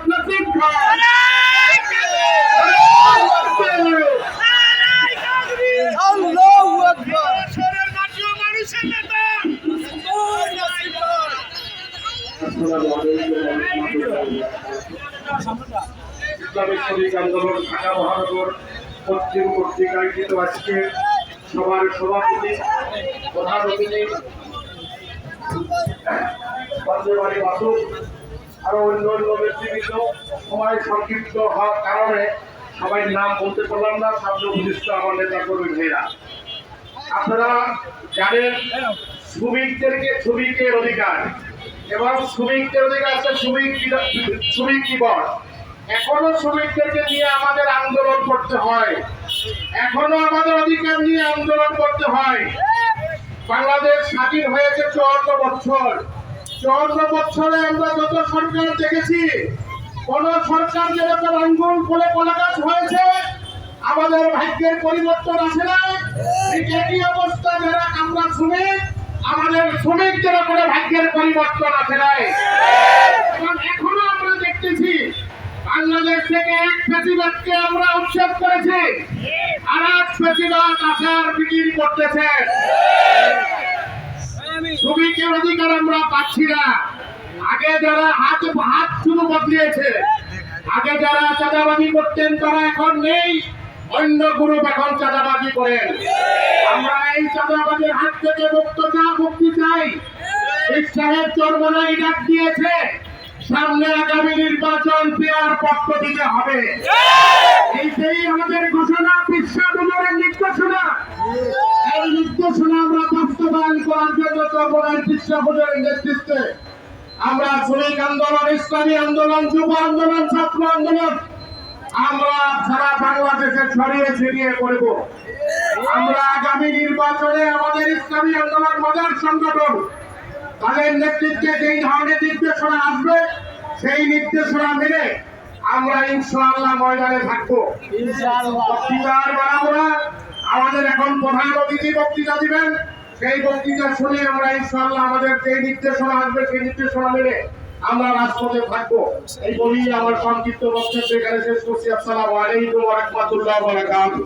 নসিব খান। ইসলামী শ্রমিক আন্দোলন ঢাকা মহানগর পশ্চিম কর্তৃক আয়োজিত আজকে সভার সভাপতি প্রধান অতিথি বন্দেবাড়ি বাসু আরো অন্য অন্য ব্যক্তিবৃন্দ সময় সংক্ষিপ্ত হওয়ার কারণে সবাই নাম বলতে পারলাম না। সামনে উপস্থিত আমার নেতা কর্মী ভাইরা, আপনারা জানেন শ্রমিকের অধিকার এবং শ্রমিকদের অধিকার আছে শ্রমিক দিবস। এখনো শ্রমিকদেরকে নিয়ে আমাদের আন্দোলন করতে হয়, এখনো আমাদের অধিকার নিয়ে আন্দোলন করতে হয়। বাংলাদেশ স্বাধীন হয়েছে 54 বছর। 54 বছরে আমরা যত সরকার দেখেছি, কোন সরকার যেরকম আঙ্গুল করে কলাগাছ হয়েছে, আমাদের ভাগ্যের পরিবর্তন আসে না। একই অবস্থা যারা আমরা শ্রমিক, আমাদের শ্রমিকদের উপরে ভাগ্যের পরিবর্তন আসে নাই। এবং এখনো আমরা দেখতেছি বাংলাদেশ থেকে এক ফ্যাসিবাদকে আমরা উচ্ছেদ করেছি, আর এক ফ্যাসিবাদ আসার বিক্রি করতেছে। শ্রমিকের অধিকার আমরা পাচ্ছি না। আগে যারা হাত শুরু বদলিয়েছে, আগে যারা চাঁদাবাজি করতেন তারা এখন নেই, অন্য গ্রুপ এখন চাঁদাবাজি করেন। আমরা এই চাঁদাবাজির হাত থেকে মুক্তি চাই। সাহেব চরমনাই ডাক দিয়েছে, সামনে আগামী নির্বাচন পেয়ার পক্ষ দিতে হবে। এইটাই আমাদের ঘোষণা, বিশ্বায়নের নির্দেশনা। এই নির্দেশনা আমরা বাস্তবায়ন করার জন্য চরমনাই বিশ্বায়নের নেতৃত্বে আমরা শ্রমিক আন্দোলন, ইসলামী আন্দোলন, যুব আন্দোলন, ছাত্র আন্দোলন আমরা সারা বাংলাদেশে ছড়িয়ে ছিটিয়ে করব। আমরা আগামী নির্বাচনে আমাদের ইসলামী আন্দোলন বাজার সংগঠন তাদের নেতৃত্বে যেই ধরনের নির্দেশনা আসবে, সেই নির্দেশনা মেনে আমরা ইনশাআল্লাহ ময়দানে থাকবো। বক্তৃতার বাড়াবো না, আমাদের এখন প্রধান অতিথি বক্তৃতা দিবেন। সেই বক্তৃতা শুনে আমরা ইনশাআল্লাহ আমাদের যে নির্দেশনা আসবে সেই নির্দেশনা মেনে আমরা রাজপথে থাকবো। এই বলি আমার সংক্ষিপ্ত বক্তব্য এখানে শেষ করছি। আসসালামু আলাইকুম ওয়া রাহমাতুল্লাহি ওয়া বারাকাতুহু।